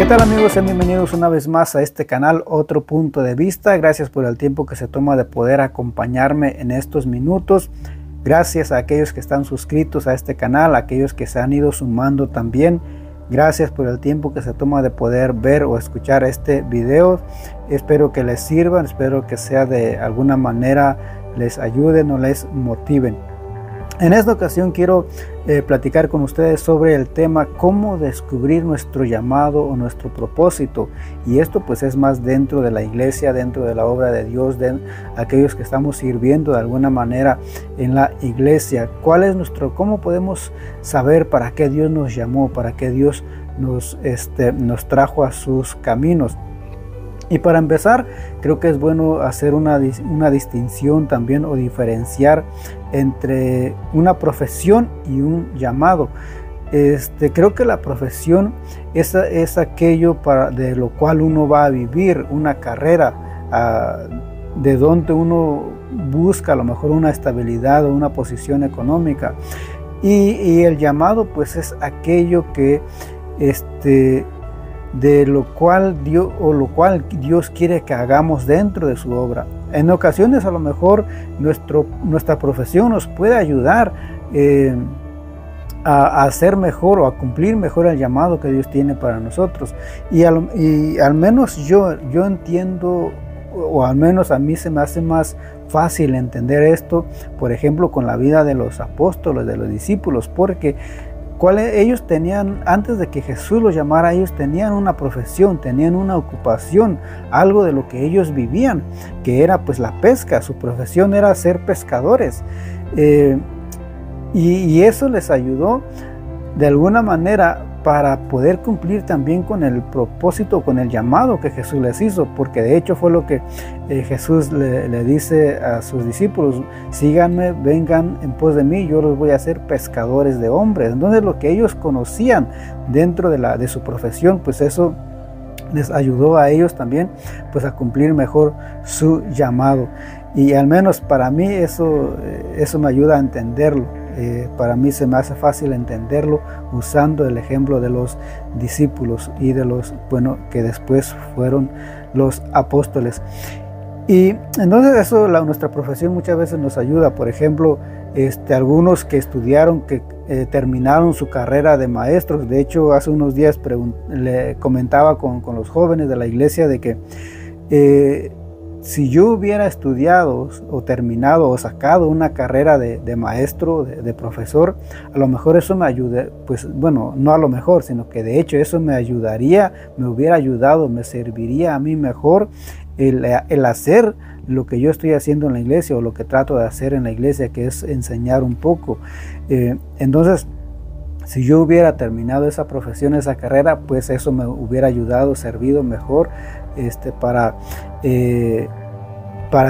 tal amigos? Sean bienvenidos una vez más a este canal Otro Punto de Vista. Gracias por el tiempo que se toma de poder acompañarme en estos minutos. Gracias a aquellos que están suscritos a este canal, a aquellos que se han ido sumando también. Gracias por el tiempo que se toma de poder ver o escuchar este video. Espero que les sirvan, espero que sea de alguna manera les ayuden o les motiven. En esta ocasión quiero platicar con ustedes sobre el tema cómo descubrir nuestro llamado o nuestro propósito, y esto pues es más dentro de la iglesia, dentro de la obra de Dios, de aquellos que estamos sirviendo de alguna manera en la iglesia. ¿Cómo podemos saber para qué Dios nos llamó, para qué Dios nos trajo a sus caminos? Y para empezar, creo que es bueno hacer una distinción también o diferenciar entre una profesión y un llamado. Creo que la profesión es aquello de lo cual uno va a vivir, una carrera, de donde uno busca a lo mejor una estabilidad o una posición económica. Y el llamado pues es aquello que de lo cual Dios quiere que hagamos dentro de su obra. En ocasiones a lo mejor nuestra profesión nos puede ayudar a hacer mejor o a cumplir mejor el llamado que Dios tiene para nosotros. Y al menos yo entiendo, o al menos a mí se me hace más fácil entender esto, por ejemplo, con la vida de los apóstoles, de los discípulos, porque ellos tenían, antes de que Jesús los llamara, ellos tenían una profesión, tenían una ocupación, algo de lo que ellos vivían, que era pues la pesca. Su profesión era ser pescadores, y eso les ayudó de alguna manera para poder cumplir también con el propósito, con el llamado que Jesús les hizo, porque de hecho fue lo que Jesús le dice a sus discípulos: síganme, vengan en pos de mí, yo los voy a hacer pescadores de hombres. Entonces lo que ellos conocían dentro de su profesión, pues eso les ayudó a ellos también pues a cumplir mejor su llamado. Y al menos para mí eso me ayuda a entenderlo. Para mí se me hace fácil entenderlo usando el ejemplo de los discípulos y de los, que después fueron los apóstoles. Y entonces nuestra profesión muchas veces nos ayuda. Por ejemplo, algunos que estudiaron, que terminaron su carrera de maestros. De hecho, hace unos días le comentaba con los jóvenes de la iglesia de que si yo hubiera estudiado o terminado o sacado una carrera de maestro, de profesor, a lo mejor eso me ayuda, no a lo mejor, sino que de hecho eso me ayudaría, me hubiera ayudado, me serviría a mí mejor el hacer lo que yo estoy haciendo en la iglesia, o lo que trato de hacer en la iglesia, que es enseñar un poco. Entonces, si yo hubiera terminado esa profesión, esa carrera, pues eso me hubiera ayudado, servido mejor para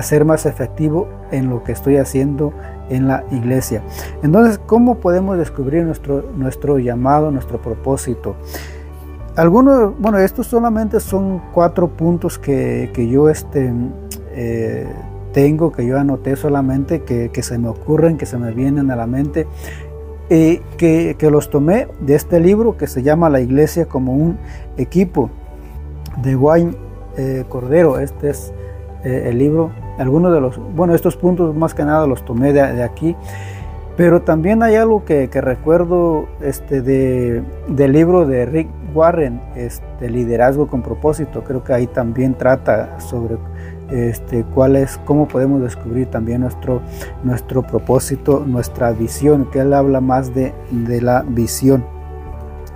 ser más efectivo en lo que estoy haciendo en la iglesia. Entonces, ¿cómo podemos descubrir nuestro llamado, nuestro propósito? Estos solamente son 4 puntos que yo tengo, que yo anoté solamente, que se me ocurren, que se me vienen a la mente, que los tomé de este libro que se llama La Iglesia como un Equipo, de Wayne Cordero. Este es el libro. Algunos de estos puntos más que nada los tomé de aquí, pero también hay algo que recuerdo del libro de Rick Warren, Liderazgo con Propósito. Creo que ahí también trata sobre cómo podemos descubrir también nuestro propósito, nuestra visión, que él habla más de la visión.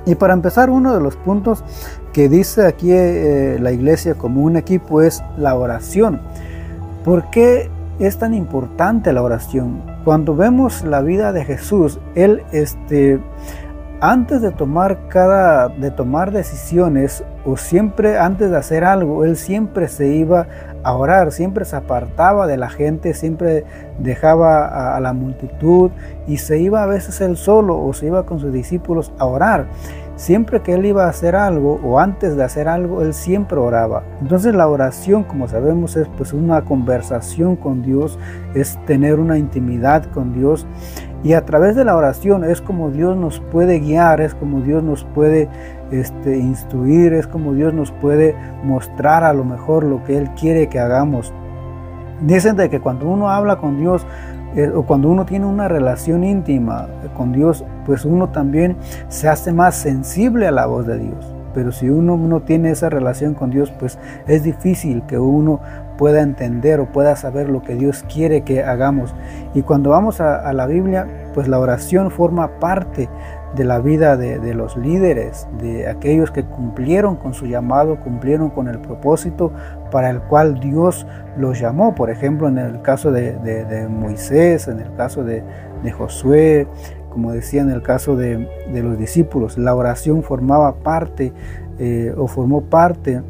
Y para empezar, uno de los puntos que dice aquí la iglesia como un equipo es la oración. ¿Por qué es tan importante la oración? Cuando vemos la vida de Jesús, él antes de tomar decisiones, o siempre antes de hacer algo, él siempre se iba a orar, siempre se apartaba de la gente, siempre dejaba a la multitud y se iba a veces él solo o se iba con sus discípulos a orar. Siempre que él iba a hacer algo o antes de hacer algo, él siempre oraba. Entonces la oración, como sabemos, es pues una conversación con Dios, es tener una intimidad con Dios. Y a través de la oración es como Dios nos puede guiar, es como Dios nos puede instruir, es como Dios nos puede mostrar a lo mejor lo que Él quiere que hagamos. Dicen de que cuando uno habla con Dios, o cuando uno tiene una relación íntima con Dios, pues uno también se hace más sensible a la voz de Dios. Pero si uno no tiene esa relación con Dios, pues es difícil que uno pueda entender o pueda saber lo que Dios quiere que hagamos. Y cuando vamos a la Biblia, pues la oración forma parte de la vida de los líderes, de aquellos que cumplieron con su llamado, cumplieron con el propósito para el cual Dios los llamó. Por ejemplo, en el caso de Moisés, en el caso de Josué, como decía, en el caso de los discípulos, la oración formaba parte o formó parte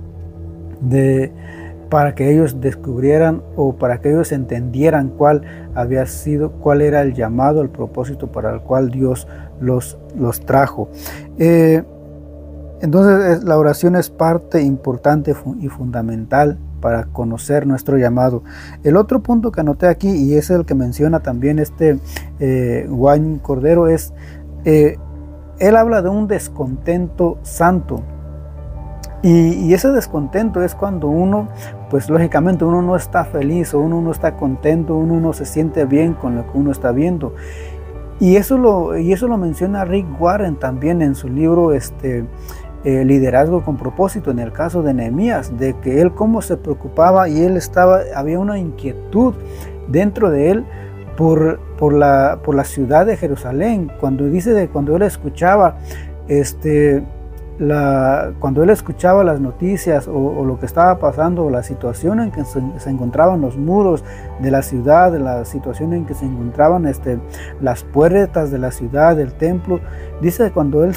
para que ellos descubrieran o para que ellos entendieran cuál era el llamado, el propósito para el cual Dios los trajo. Entonces la oración es parte importante y fundamental para conocer nuestro llamado. El otro punto que anoté aquí, y es el que menciona también Wayne Cordero, es él habla de un descontento santo. Y ese descontento es cuando uno, pues lógicamente uno no está feliz, o uno no está contento, uno no se siente bien con lo que uno está viendo. Y eso lo menciona Rick Warren también en su libro Liderazgo con propósito, en el caso de Nehemías, de que él cómo se preocupaba, y había una inquietud dentro de él por la ciudad de Jerusalén. Cuando él escuchaba cuando él escuchaba las noticias o lo que estaba pasando, o la situación en que se encontraban los muros de la ciudad, la situación en que se encontraban las puertas de la ciudad, del templo, dice que cuando él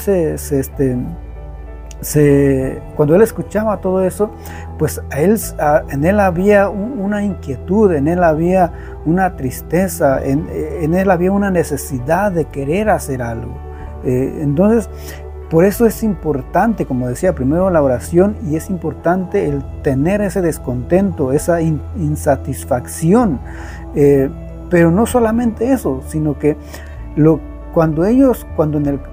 cuando él escuchaba todo eso, pues en él había una inquietud, en él había una tristeza, en él había una necesidad de querer hacer algo. Entonces, por eso es importante, como decía, primero la oración, y es importante el tener ese descontento, esa insatisfacción. Pero no solamente eso, sino que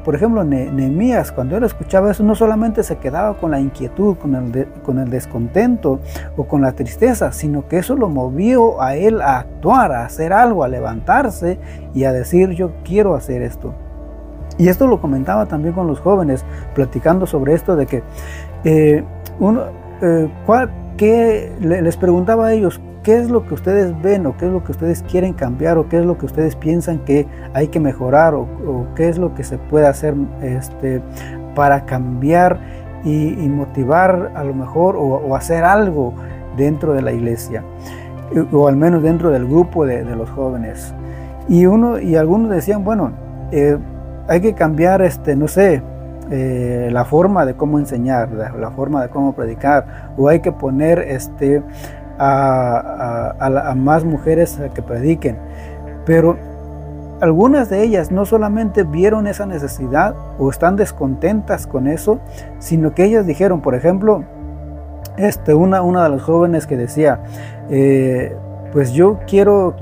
por ejemplo, Nehemías, cuando él escuchaba eso, no solamente se quedaba con la inquietud, con el descontento o con la tristeza, sino que eso lo movió a él a actuar, a hacer algo, a levantarse y a decir: yo quiero hacer esto. Y esto lo comentaba también con los jóvenes, platicando sobre esto de que les preguntaba a ellos: ¿qué es lo que ustedes ven, o qué es lo que ustedes quieren cambiar, o qué es lo que ustedes piensan que hay que mejorar, o qué es lo que se puede hacer para cambiar y motivar a lo mejor, o hacer algo dentro de la iglesia, o al menos dentro del grupo de los jóvenes? Y algunos decían: bueno, hay que cambiar, no sé, la forma de cómo enseñar, la forma de cómo predicar, o hay que poner a más mujeres a que prediquen. Pero algunas de ellas no solamente vieron esa necesidad o están descontentas con eso, sino que ellas dijeron, por ejemplo, una de los jóvenes que decía: pues yo quiero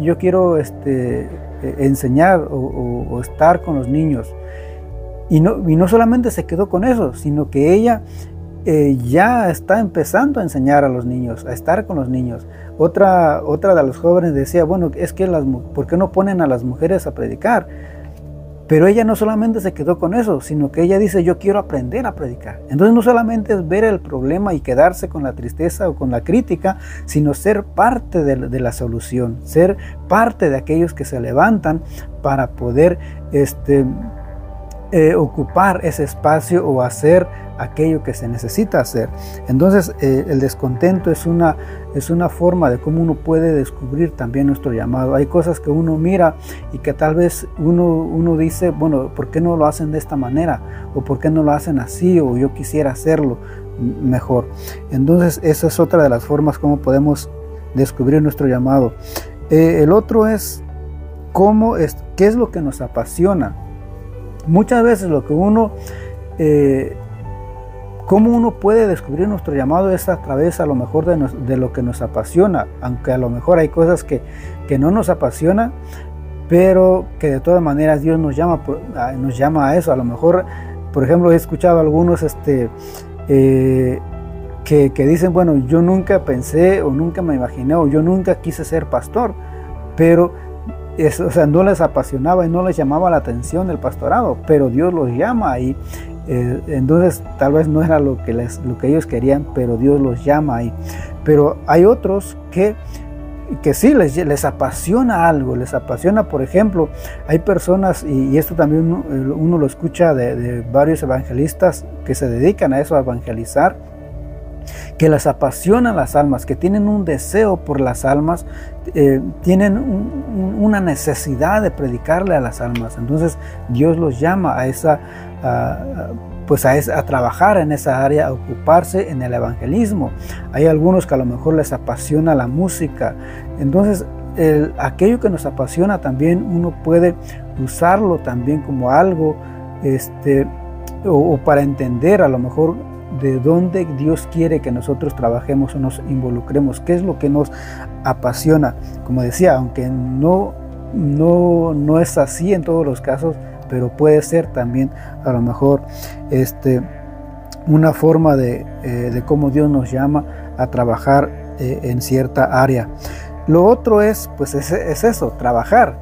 enseñar o estar con los niños. Y no solamente se quedó con eso, sino que ella ya está empezando a enseñar a los niños, a estar con los niños. Otra de los jóvenes decía: bueno, es que ¿por qué no ponen a las mujeres a predicar? Pero ella no solamente se quedó con eso, sino que ella dice: yo quiero aprender a predicar. Entonces no solamente es ver el problema y quedarse con la tristeza o con la crítica, sino ser parte de la solución, ser parte de aquellos que se levantan para poder ocupar ese espacio o hacer aquello que se necesita hacer. Entonces el descontento es una forma de cómo uno puede descubrir también nuestro llamado. Hay cosas que uno mira y que tal vez uno dice: bueno, ¿por qué no lo hacen de esta manera? ¿O por qué no lo hacen así? O yo quisiera hacerlo mejor. Entonces esa es otra de las formas como podemos descubrir nuestro llamado. El otro es qué es lo que nos apasiona. Muchas veces cómo uno puede descubrir nuestro llamado es a través a lo mejor de lo que nos apasiona, aunque a lo mejor hay cosas que no nos apasionan, pero que de todas maneras Dios nos llama a eso. A lo mejor, por ejemplo, he escuchado a algunos que dicen, bueno, yo nunca pensé o nunca me imaginé o yo nunca quise ser pastor, pero o sea, no les apasionaba y no les llamaba la atención el pastorado, pero Dios los llama ahí. Entonces tal vez no era lo que ellos querían, pero Dios los llama ahí. Pero hay otros que sí les apasiona algo, les apasiona. Por ejemplo, hay personas, y esto también uno lo escucha de varios evangelistas que se dedican a eso, a evangelizar, que les apasionan las almas, que tienen un deseo por las almas, tienen una necesidad de predicarle a las almas. Entonces Dios los llama a trabajar en esa área, a ocuparse en el evangelismo. Hay algunos que a lo mejor les apasiona la música. Entonces aquello que nos apasiona también uno puede usarlo también como algo o para entender a lo mejor de dónde Dios quiere que nosotros trabajemos o nos involucremos, qué es lo que nos apasiona. Como decía, aunque no es así en todos los casos, pero puede ser también a lo mejor una forma de cómo Dios nos llama a trabajar en cierta área. Lo otro es eso, trabajar.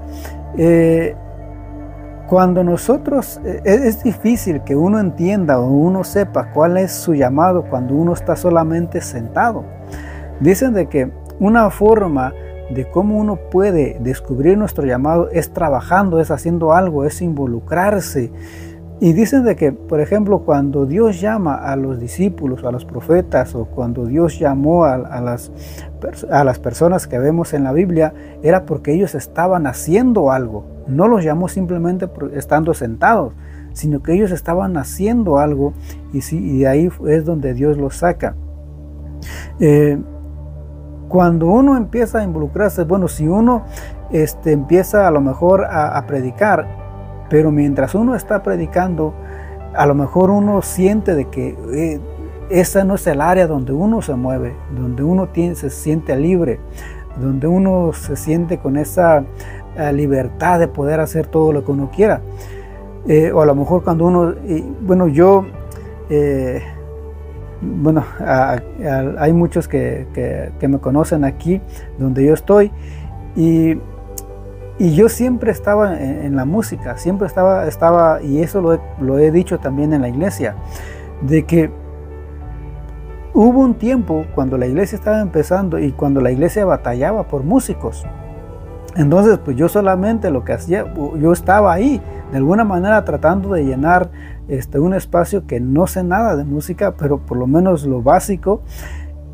Cuando nosotros, es difícil que uno entienda o uno sepa cuál es su llamado cuando uno está solamente sentado. Dicen de que una forma de cómo uno puede descubrir nuestro llamado es trabajando, es haciendo algo, es involucrarse. Y dicen de que, por ejemplo, cuando Dios llama a los discípulos, a los profetas, o cuando Dios llamó a las personas que vemos en la Biblia, era porque ellos estaban haciendo algo. No los llamó simplemente estando sentados, sino que ellos estaban haciendo algo, y de ahí es donde Dios los saca. Cuando uno empieza a involucrarse, bueno, si uno empieza a lo mejor a predicar, pero mientras uno está predicando, a lo mejor uno siente de que esa no es el área donde uno se mueve, donde uno se siente libre, donde uno se siente con esa libertad de poder hacer todo lo que uno quiera. O a lo mejor cuando uno, hay muchos que me conocen aquí donde yo estoy, y yo siempre estaba en la música, siempre estaba, y eso lo he dicho también en la iglesia, de que hubo un tiempo cuando la iglesia estaba empezando y cuando la iglesia batallaba por músicos. Entonces, pues yo solamente lo que hacía, yo estaba ahí, de alguna manera tratando de llenar un espacio que no sé nada de música, pero por lo menos lo básico,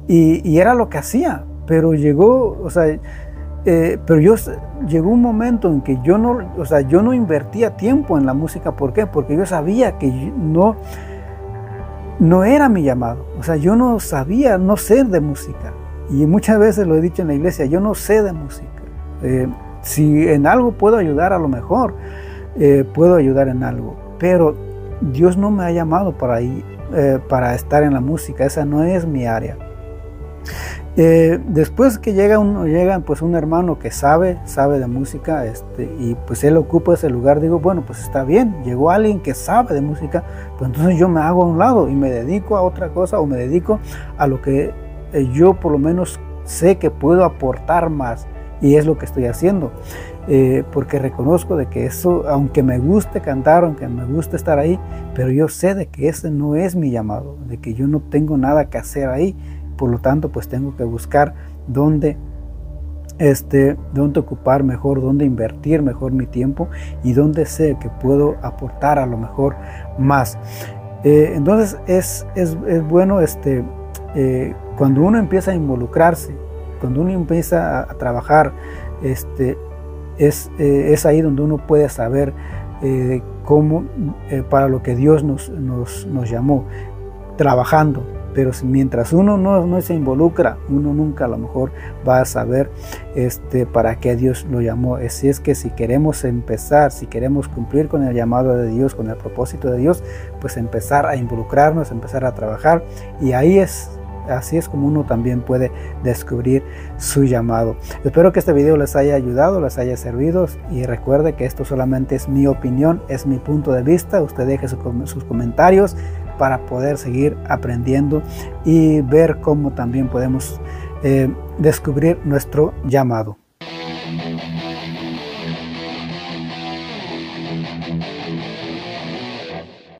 y era lo que hacía. Pero llegó un momento en que yo no invertía tiempo en la música. ¿Por qué? Porque yo sabía que no era mi llamado. O sea, yo no sé de música. Y muchas veces lo he dicho en la iglesia, yo no sé de música. Si en algo puedo ayudar, a lo mejor puedo ayudar en algo. Pero Dios no me ha llamado para estar en la música. Esa no es mi área. Después que llega un hermano que sabe de música, y pues él ocupa ese lugar, digo, bueno, pues está bien, llegó alguien que sabe de música, pues entonces yo me hago a un lado y me dedico a otra cosa, o me dedico a lo que yo por lo menos sé que puedo aportar más, y es lo que estoy haciendo, porque reconozco de que eso, aunque me guste cantar, aunque me guste estar ahí, pero yo sé de que ese no es mi llamado, de que yo no tengo nada que hacer ahí. Por lo tanto, pues tengo que buscar dónde ocupar mejor, dónde invertir mejor mi tiempo, y dónde sé que puedo aportar a lo mejor más. Entonces es bueno cuando uno empieza a involucrarse, cuando uno empieza a trabajar, es ahí donde uno puede saber cómo, para lo que Dios nos llamó, trabajando. Pero mientras uno no se involucra, uno nunca a lo mejor va a saber para qué Dios lo llamó. Así es que si queremos empezar, si queremos cumplir con el llamado de Dios, con el propósito de Dios, pues empezar a involucrarnos, empezar a trabajar. Y ahí es así es como uno también puede descubrir su llamado. Espero que este video les haya ayudado, les haya servido, y recuerde que esto solamente es mi opinión, es mi punto de vista. Usted deje sus comentarios para poder seguir aprendiendo y ver cómo también podemos descubrir nuestro llamado.